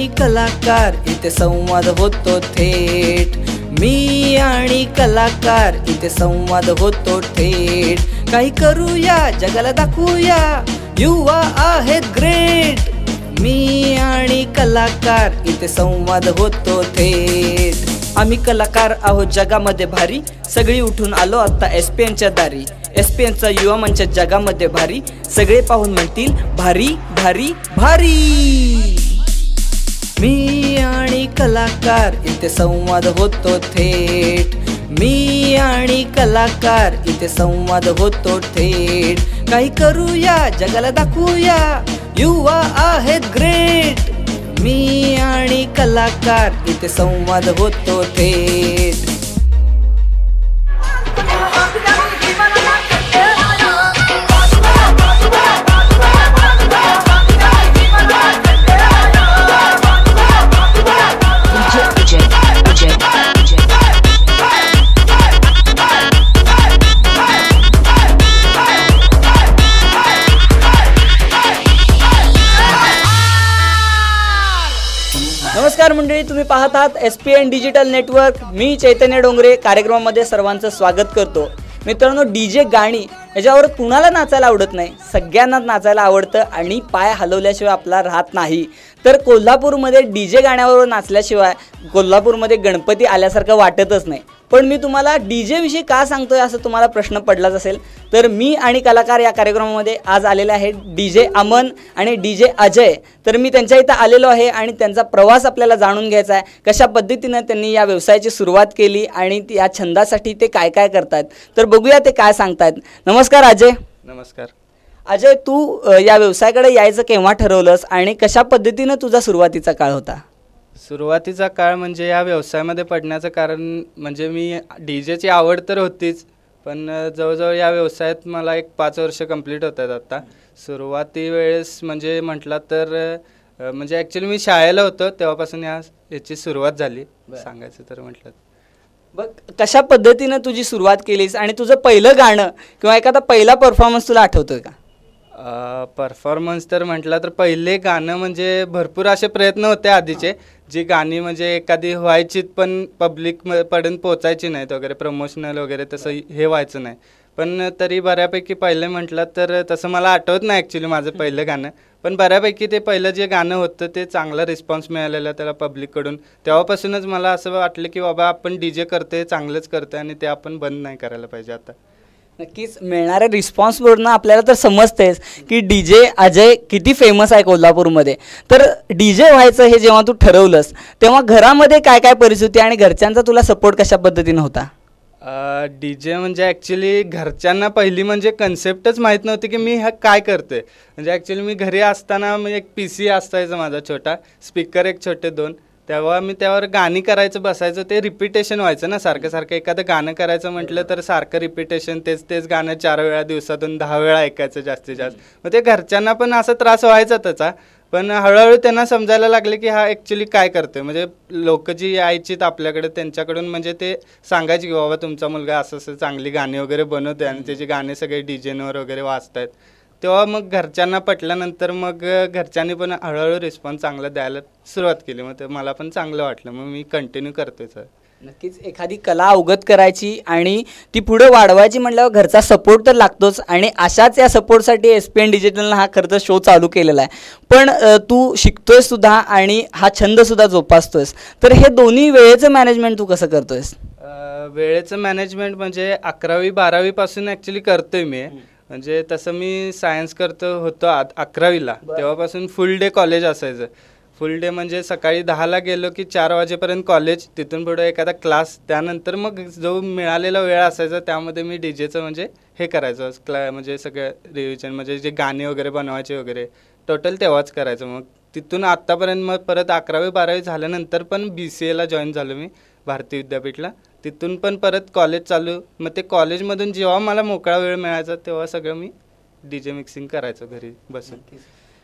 आणि कलाकार इथे संवाद होतो थेट. मी आणि कलाकार इथे संवाद होतो थेट. काही करूया जगाला दाखवूया, युवा आहेत ग्रेट. मी आणि कलाकार इथे संवाद होतो थेट. आम्ही कलाकार आहोत जगामध्ये भारी, सगळी उठून आलो आता SPNच्या दारी. SPNचा युवा मंच जगामध्ये भारी, सगळे पाहून म्हणतील भारी भारी भारी. मी आणि कलाकार इथे संवाद होतो थेट. मी आणि कलाकार इथे संवाद होतो थेट. काही करूया जगाला दाखवूया, युवा आहेत ग्रेट. मी आणि कलाकार इथे संवाद होतो थेट. नमस्कार मंडळी, तुम्ही पाहत आहात SPN डिजिटल नेटवर्क. मी चैतन्य डोंगरे कार्यक्रमामध्ये सर्वांचं स्वागत करतो. मित्रांनो, DJ गाणी याच्यावर कुणाला नाचायला आवडत नाही? सगळ्यांनाच नाचायला आवडतं आणि पाय हलवल्याशिवाय आपला राहत नाही. तर कोल्हापूरमध्ये DJ गाण्यावर नाचल्याशिवाय कोल्हापूरमध्ये गणपती आल्यासारखं वाटतच नाही. पण मी तुम्हाला DJ विषयी का सांगतोय असं तुम्हाला प्रश्न पडलाच असेल. तर मी आणि कलाकार या कार्यक्रमामध्ये आज आलेले आहेत DJ अमन आणि DJ अजय. तर मी त्यांच्या इथं आलेलो आहे आणि त्यांचा प्रवास आपल्याला जाणून घ्यायचा आहे. कशा पद्धतीनं त्यांनी या व्यवसायाची सुरुवात केली आणि या छंदासाठी ते काय काय करतात. तर बघूया ते काय सांगतायत. नमस्कार अजय. नमस्कार अजय, तू या व्यवसायाकडे यायचं केव्हा ठरवलंस आणि कशा पद्धतीनं तुझा सुरुवातीचा काळ होता? सुरुवातीचा काळ म्हणजे या व्यवसायामध्ये पडण्याचं कारण म्हणजे मी DJची आवड तर होतीच, पण जवळजवळ या व्यवसायात मला 5 वर्ष कंप्लीट होत आहेत आता. सुरुवाती वेळेस म्हणजे म्हटलं तर म्हणजे ॲक्च्युली मी शाळेला होतो तेव्हापासून याची सुरुवात झाली सांगायचं तर म्हटलं. बघ, कशा पद्धतीनं तुझी सुरुवात केलीस आणि तुझं पहिलं गाणं किंवा एखादा पहिला परफॉर्मन्स तुला आठवतोय का? परफॉर्मन्स तर म्हटलं तर पहिले गाणं म्हणजे भरपूर असे प्रयत्न होते आधीचे, जी गाणी म्हणजे एखादी व्हायचीत पण पब्लिकपर्यंत पोचायची नाहीत वगैरे, प्रमोशनल वगैरे तसं हे व्हायचं नाही. पण तरी बऱ्यापैकी पहिले म्हटलं तर तसं मला आठवत नाही ॲक्च्युली माझं पहिलं गाणं, पण बऱ्यापैकी ते पहिलं जे गाणं होतं ते चांगला रिस्पॉन्स मिळालेला त्याला पब्लिककडून. तेव्हापासूनच मला असं वाटलं की बाबा आपण DJ करते, चांगलंच करते आणि ते आपण बंद नाही करायला पाहिजे आता. नक्कीच मिळणाऱ्या रिस्पॉन्सवरून आपल्याला तर समजतेच की DJ अजय किती फेमस आहे कोल्हापूरमध्ये. तर DJ व्हायचं हे जेव्हा तू ठरवलंस तेव्हा घरामध्ये काय काय परिस्थिती आणि घरच्यांचा तुला सपोर्ट कशा पद्धतीनं होता? DJ म्हणजे ॲक्च्युली घरच्यांना पहिली म्हणजे कन्सेप्टच माहीत नव्हती की मी हा काय करते. म्हणजे ॲक्च्युली मी घरी असताना एक PC असायचा माझा छोटा, स्पीकर एक छोटे 2, तेव्हा मी त्यावर गाणी करायचं बसायचं. ते रिपिटेशन व्हायचं ना, सारखं सारखं एखादं गाणं करायचं म्हटलं तर सारखं रिपिटेशन, तेच गाणं 4 वेळा दिवसातून 10 वेळा ऐकायचं जास्तीत जास्त. मग ते घरच्यांना पण असा त्रास व्हायचा त्याचा, पण हळूहळू त्यांना समजायला लागले की हा ॲक्च्युली काय करतोय. म्हणजे लोक जी यायचीत आपल्याकडे त्यांच्याकडून म्हणजे ते सांगायचे की बाबा तुमचा मुलगा असं असं चांगली गाणी वगैरे बनवते आणि त्याचे गाणे सगळे DJवर वगैरे वाजतायत. तेव्हा मग घरच्यांना पटल्यानंतर मग घरच्यांनी पण हळूहळू रिस्पॉन्स चांगला द्यायला सुरुवात केली. मग ते मला पण चांगलं वाटलं, मग मी कंटिन्यू करतोय सर. नक्कीच एखादी कला अवगत करायची आणि ती पुढे वाढवायची म्हटल्यावर घरचा सपोर्ट तर लागतोच आणि अशाच या सपोर्टसाठी SPN डिजिटलनं हा खरं तर शो चालू केलेला आहे. पण तू शिकतोयस सुद्धा आणि हा छंदसुद्धा जोपासतोयस, तर हे दोन्ही वेळेचं मॅनेजमेंट तू कसं करतोयस? वेळेचं मॅनेजमेंट म्हणजे 11वी-12वी पासून ॲक्च्युली करतोय मी. म्हणजे तसं मी सायन्स होतो 11वीला, तेव्हापासून फुल डे कॉलेज असायचं. फुल डे म्हणजे सकाळी 10ला गेलो की 4 वाजेपर्यंत कॉलेज, तिथून पुढे एखादा क्लास, त्यानंतर मग जो मिळालेला वेळ असायचा त्यामध्ये मी DJचं म्हणजे हे करायचं म्हणजे सगळं रिव्हिजन, म्हणजे जे गाणे वगैरे बनवायचे वगैरे टोटल तेव्हाच करायचं. मग तिथून आत्तापर्यंत मग परत 11वी-12वी झाल्यानंतर पण BCAला जॉईन झालो मी भारती विद्यापीठला. तिथून पण परत कॉलेज चालू. मग ते कॉलेजमधून जेव्हा मला मोकळा वेळ मिळायचा तेव्हा सगळं मी DJ मिक्सिंग करायचं घरी बसून.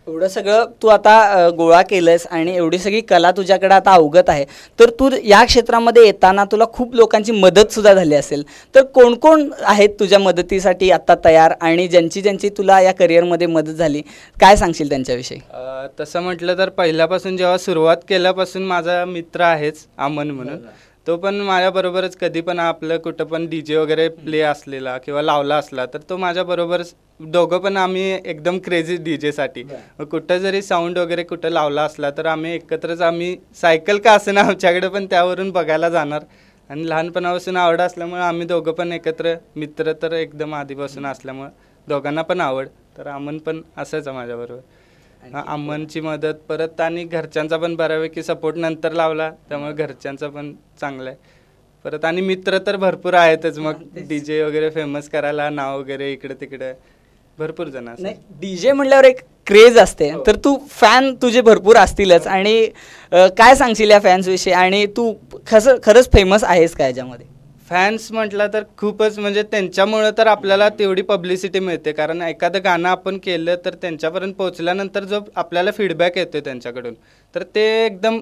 एवढं सगळं तू आता गोळा केलंस आणि एवढी सगळी कला तुझ्याकडे आता अवगत आहे, तर तू या क्षेत्रामध्ये येताना तुला खूप लोकांची मदत सुद्धा झाली असेल. तर कोण कोण आहेत तुझ्या मदतीसाठी आत्ता तयार, आणि ज्यांची ज्यांची तुला या करिअरमध्ये मदत झाली, काय सांगशील त्यांच्याविषयी? तसं म्हटलं तर पहिल्यापासून जेव्हा सुरुवात केल्यापासून माझा मित्र आहेच अमन म्हणून. तो पण माझ्याबरोबरच कधी पण आपलं कुठं पण DJ वगैरे प्ले असलेला किंवा लावला असला तर तो माझ्याबरोबरच, दोघं पण आम्ही एकदम क्रेझी DJसाठी. कुठं जरी साऊंड वगैरे कुठं लावला असला तर आम्ही एकत्रच, आम्ही सायकल का असेना आमच्याकडे पण त्यावरून बघायला जाणार. आणि लहानपणापासून आवड असल्यामुळे आम्ही दोघं पण एकत्र, मित्र तर एकदम आधीपासून असल्यामुळं दोघांना पण आवड. तर अमन पण असायचा माझ्याबरोबर. अमनची मदत परत, आणि घरच्यांचा पण बऱ्यापैकी सपोर्ट नंतर लावला, त्यामुळे घरच्यांचा पण चांगला आहे. परत आणि मित्र तर भरपूर आहेतच, मग DJ वगैरे फेमस करायला, नाव वगैरे इकडे तिकडे भरपूर जण असतात. DJ म्हटल्यावर एक क्रेज असते, तर तू फॅन तुझे भरपूर असतीलच, आणि काय सांगशील या फॅन्सविषयी, आणि तू खरंच फेमस आहेस का याच्यामध्ये? फॅन्स म्हटलं तर खूपच, म्हणजे त्यांच्यामुळं तर आपल्याला तेवढी पब्लिसिटी मिळते. कारण एखादं गाणं आपण केलं तर त्यांच्यापर्यंत पोहोचल्यानंतर जो आपल्याला फीडबॅक येतो त्यांच्याकडून, तर ते एकदम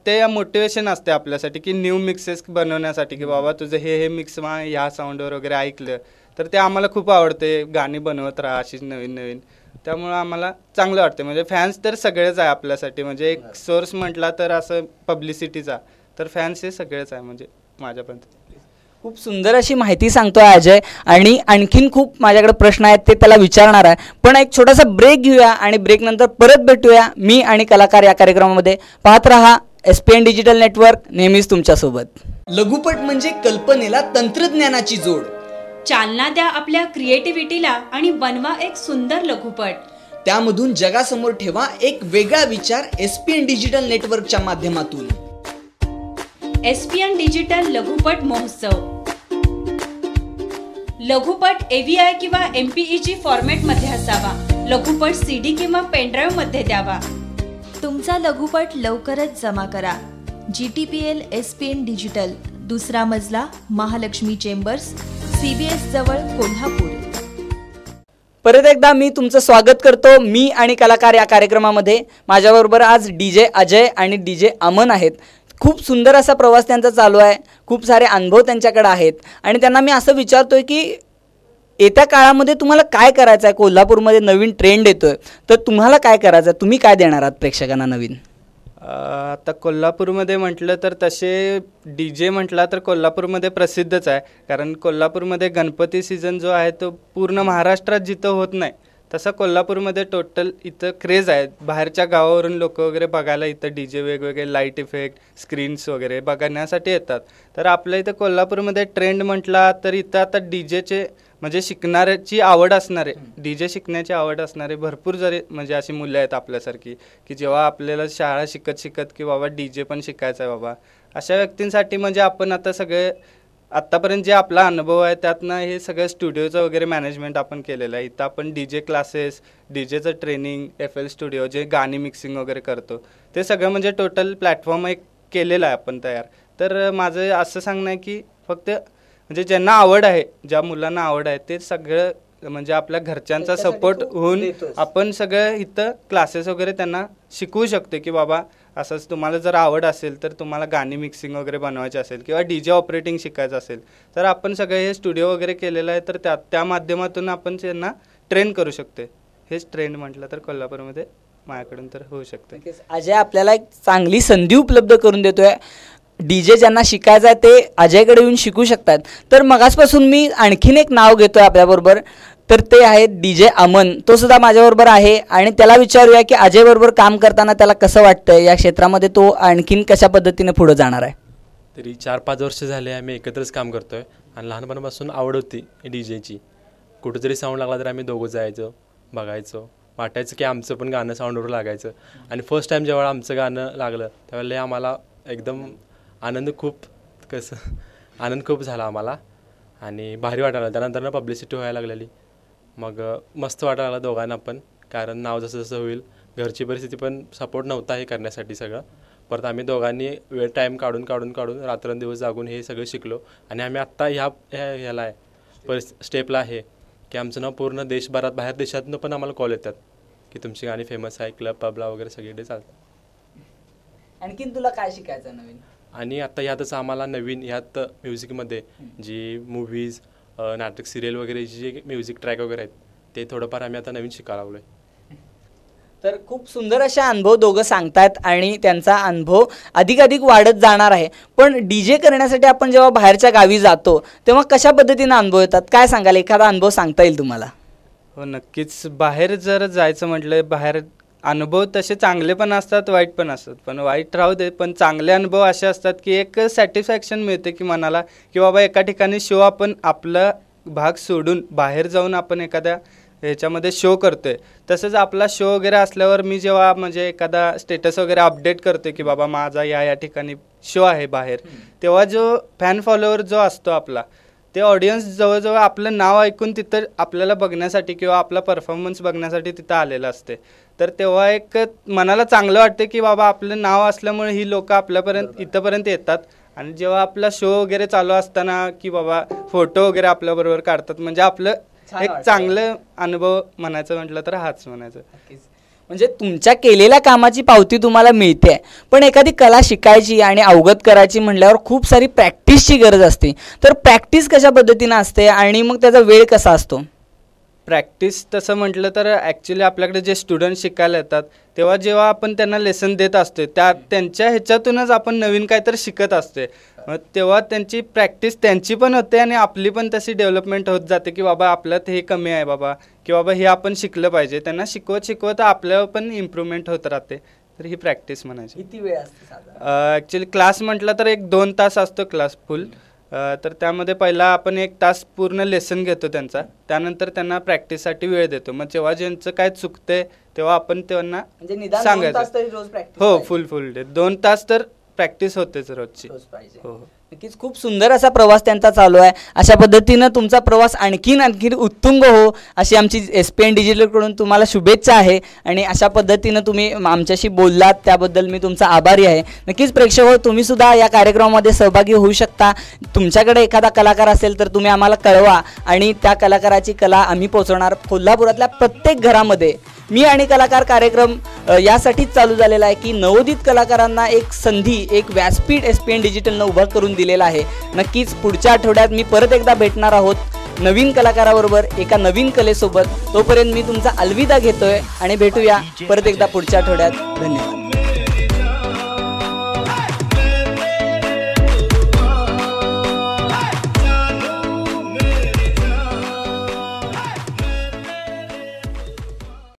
ते मोटिवेशन असते आपल्यासाठी की न्यू मिक्सेस बनवण्यासाठी, की बाबा तुझं हे मिक्स ह्या साऊंडवर वगैरे ऐकलं तर ते आम्हाला खूप आवडते. गाणी बनवत राहा अशीच नवीन नवीन, त्यामुळं आम्हाला चांगलं वाटते. म्हणजे फॅन्स तर सगळेच आहे आपल्यासाठी, म्हणजे एक सोर्स म्हटला तर असं पब्लिसिटीचा, तर फॅन्स हे सगळेच आहे म्हणजे माझ्यापर्यंत. खूप सुंदर अशी माहिती सांगतोय अजय, आणि आणखीन खूप माझ्याकडे प्रश्न आहेत ते त्याला विचारणार आहे. पण एक छोटासा ब्रेक घेऊया आणि ब्रेकनंतर परत भेटूया मी आणि कलाकार या कार्यक्रमामध्ये. पाहत रहा SPN डिजिटल नेटवर्क, नेहमीच तुमच्यासोबत. लघुपट म्हणजे कल्पनेला तंत्रज्ञानाची जोड. चालना द्या आपल्या क्रिएटिव्हिटीला आणि बनवा एक सुंदर लघुपट. त्यामधून जगासमोर ठेवा एक वेगळा विचार SPN डिजिटल नेटवर्कच्या माध्यमातून. SPN डिजिटल लघुपट महोत्सव. लघुपट AVI किंवा MPEG फॉर्मॅटमध्ये असावा. लघुपट CD किंवा पेनड्राईव्ह मध्ये द्यावा. तुमचा लघुपट लवकरच जमा करा. GTPL SPN डिजिटल, दुसरा मजला, महालक्ष्मी चेंबर्स, CBS जवळ, कोल्हापूर. परत एकदा मी तुमचं स्वागत करतो मी आणि कलाकार या कार्यक्रमामध्ये. माझ्याबरोबर आज DJ अजय आणि DJ अमन आहेत. खूप सुंदर असा प्रवास त्यांचा चालू आहे, खूप सारे अनुभव त्यांच्याकडे आहेत, आणि त्यांना मी असं विचारतोय की येत्या काळामध्ये तुम्हाला काय करायचं आहे. कोल्हापूरमध्ये नवीन ट्रेंड येतोय, तर तुम्हाला काय करायचं आहे, तुम्ही काय देणार आहात प्रेक्षकांना नवीन? आता कोल्हापूरमध्ये म्हटलं तर तसे DJ म्हटला तर कोल्हापूरमध्ये प्रसिद्धच आहे. कारण कोल्हापूरमध्ये गणपती सीझन जो आहे तो पूर्ण महाराष्ट्रात जिथं होत नाही तसं कोल्हापूरमध्ये टोटल इथं क्रेज आहे. बाहेरच्या गावावरून लोक वगैरे बघायला इथं DJ वेगवेगळे लाईट इफेक्ट, स्क्रीन्स वगैरे बघण्यासाठी येतात. तर आपल्या इथं कोल्हापूरमध्ये ट्रेंड म्हटला तर इथं आता DJचे म्हणजे शिकणाऱ्याची आवड असणारे, DJ शिकण्याची आवड असणारे भरपूर जरी म्हणजे अशी मुलं आहेत आपल्यासारखी, की जेव्हा आपल्याला शाळा शिकत शिकत की बाबा DJ पण शिकायचं आहे बाबा, अशा व्यक्तींसाठी म्हणजे आपण आता सगळे आत्तापर्यंत जे आपला अनुभव आहे त्यातनं हे सगळं स्टुडिओचं वगैरे मॅनेजमेंट आपण केलेलं आहे. इथं आपण DJ क्लासेस, DJचं ट्रेनिंग, FL स्टुडिओ जे गाणी मिक्सिंग वगैरे करतो ते सगळं म्हणजे टोटल प्लॅटफॉर्म एक केलेलं आहे आपण तयार. तर माझं असं सांगणं आहे की फक्त म्हणजे ज्यांना आवड आहे, ज्या मुलांना आवड आहे ते सगळं म्हणजे आपल्या घरच्यांचा सपोर्ट होऊन आपण सगळं इथं क्लासेस वगैरे त्यांना शिकवू शकतो की बाबा असंच तुम्हाला जर आवड असेल तर तुम्हाला गाणी मिक्सिंग वगैरे बनवायची असेल किंवा DJ ऑपरेटिंग शिकायचं असेल तर आपण सगळं हे स्टुडिओ वगैरे केलेलं आहे. तर त्या माध्यमातून आपण त्यांना ट्रेन करू शकतो. हेच ट्रेंड म्हटलं तर कोल्हापूरमध्ये माझ्याकडून तर होऊ शकतं. अजय आपल्याला एक चांगली संधी उपलब्ध करून देतोय. DJ ज्यांना शिकायचं आहे ते अजयकडे येऊन शिकू शकतात. तर मगासपासून मी आणखीन एक नाव घेतोय आपल्याबरोबर, तर ते आहेत DJ अमन. तो सुद्धा माझ्याबरोबर आहे आणि त्याला विचारूया की अजयबरोबर काम करताना त्याला कसं वाटतंय, या क्षेत्रामध्ये तो आणखीन कशा पद्धतीने पुढे जाणार आहे. तरी 4-5 वर्ष झाले आम्ही एकत्रच काम करतोय आणि लहानपणापासून आवड होती DJची. कुठं जरी साऊंड लागला तर आम्ही दोघं जायचो, बघायचो, वाटायचं की आमचं पण गाणं साऊंडवर लागायचं. आणि फर्स्ट टाईम जेव्हा आमचं गाणं लागलं त्यावेळेला आम्हाला एकदम आनंद खूप झाला आम्हाला आणि भारी वाटायला. त्यानंतर पब्लिसिटी व्हायला लागलेली, मग मस्त वाटायला लागलं दोघांना पण. कारण नाव जसं जसं होईल, घरची परिस्थिती पण सपोर्ट नव्हता हे करण्यासाठी सगळं. परत आम्ही दोघांनी वेळ टाईम काढून रात्रंदिवस जागून हे सगळं शिकलो आणि आम्ही आत्ता ह्याला आहे स्टेपला आहे की आमचं नाव पूर्ण देशभरात, बाहेर देशातनं पण आम्हाला कॉल येतात की तुमची गाणी फेमस आहे, क्लब पबला वगैरे सगळीकडे चालतात. आणखीन तुला काय शिकायचं नवीन? आणि आता ह्यातच आम्हाला नवीन ह्यात म्युझिकमध्ये जी मूवीज, नाटक, सिरियल वगैरे जे म्युझिक ट्रॅक वगैरे आहेत ते थोडंफार आम्ही आता नवीन शिकायला लागलो आहे. तर खूप सुंदर असे अनुभव दोघं सांगतात आणि त्यांचा अनुभव अधिकाधिक वाढत जाणार आहे. पण DJ करण्यासाठी आपण जेव्हा बाहेरच्या गावी जातो तेव्हा कशा पद्धतीने अनुभव येतात, काय सांगाल? एखादा अनुभव सांगता येईल तुम्हाला? हो नक्कीच. बाहेर जर जायचं म्हटलं, बाहेर अनुभव तसे चांगले पण असतात, वाईट पण असतात. पण वाईट राहू दे, पण चांगले अनुभव असे असतात की एक सॅटिस्फॅक्शन मिळते की मनाला की बाबा एका ठिकाणी शो आपण आपला भाग सोडून बाहेर जाऊन आपण एखाद्या ह्याच्यामध्ये शो करतोय. तसंच आपला शो वगैरे असल्यावर मी जेव्हा म्हणजे एखादा स्टेटस वगैरे अपडेट करते की बाबा माझा या ठिकाणी शो आहे बाहेर, तेव्हा जो फॅन फॉलोअर जो असतो आपला, ते ऑडियन्स जवळजवळ आपलं नाव ऐकून तिथं आपल्याला बघण्यासाठी किंवा आपला परफॉर्मन्स बघण्यासाठी तिथं आलेलं असते. तर तेव्हा एक मनाला चांगलं वाटतं की बाबा आपलं नाव असल्यामुळे ही लोक आपल्यापर्यंत इथंपर्यंत येतात. आणि जेव्हा आपला शो वगैरे चालू असताना की बाबा फोटो वगैरे आपल्याबरोबर काढतात, म्हणजे आपलं एक चांगलं अनुभव म्हणायचं म्हटलं तर हाच म्हणायचं. म्हणजे तुमच्या केलेल्या कामाची पावती तुम्हाला मिळते, पण एखादी कला शिकायची आणि अवगत करायची म्हटल्यावर खूप सारी प्रॅक्टिसची गरज असते. तर प्रॅक्टिस कशा पद्धतीनं असते आणि मग त्याचा वेळ कसा असतो? प्रॅक्टिस तसं म्हटलं तर ॲक्च्युली आपल्याकडे जे स्टुडंट शिकायला येतात तेव्हा जेव्हा आपण त्यांना लेसन देत असतो त्यांच्या ह्याच्यातूनच आपण नवीन काहीतरी शिकत असते. मग तेव्हा त्यांची प्रॅक्टिस त्यांची पण होते आणि आपली पण तशी डेव्हलपमेंट होत जाते की बाबा आपल्यात हे कमी आहे बाबा, की बाबा हे आपण शिकलं पाहिजे. त्यांना शिकवत आपल्याला पण इम्प्रूव्हमेंट होत राहते. तर ही प्रॅक्टिस म्हणायची. किती वेळ असते? ॲक्च्युली क्लास म्हटलं तर 1-2 तास असतो क्लास फुल. तर त्यामध्ये पहिला आपण 1 तास पूर्ण लेसन घेतो त्यांचा, त्यानंतर त्यांना प्रॅक्टिससाठी वेळ देतो. मग जेव्हा ज्यांचं काय चुकतंय तेव्हा आपण त्यांना सांगायचं. हो, फुल डे 2 तास तर प्रॅक्टिस होतेच रोजची. हो. नक्कीच खूप सुंदर असा प्रवास त्यांचा चालू आहे. अशा पद्धतीनं तुमचा प्रवास आणखीन उत्तुंग हो अशी आमची SPN डिजिटलकडून तुम्हाला शुभेच्छा आहे. आणि अशा पद्धतीनं तुम्ही आमच्याशी बोललात त्याबद्दल मी तुमचा आभारी आहे. नक्कीच प्रेक्षक हो, तुम्ही सुद्धा या कार्यक्रमामध्ये सहभागी होऊ शकता. तुमच्याकडे एखादा कलाकार असेल तर तुम्ही आम्हाला कळवा आणि त्या कलाकाराची कला आम्ही पोहोचवणार. कोल्हापुरातल्या प्रत्येक घरामध्ये मी आणि कलाकार कार्यक्रम यासाठीच चालू झालेला आहे की नवोदित कलाकारांना एक संधी, एक व्यासपीठ SPN डिजिटलनं उभं करून दिलेलं आहे. नक्कीच पुढच्या आठवड्यात मी परत एकदा भेटणार आहोत नवीन कलाकाराबरोबर, एका नवीन कलेसोबत. तोपर्यंत मी तुमचा अलविदा घेतोय आणि भेटूया परत एकदा पुढच्या आठवड्यात. धन्यवाद.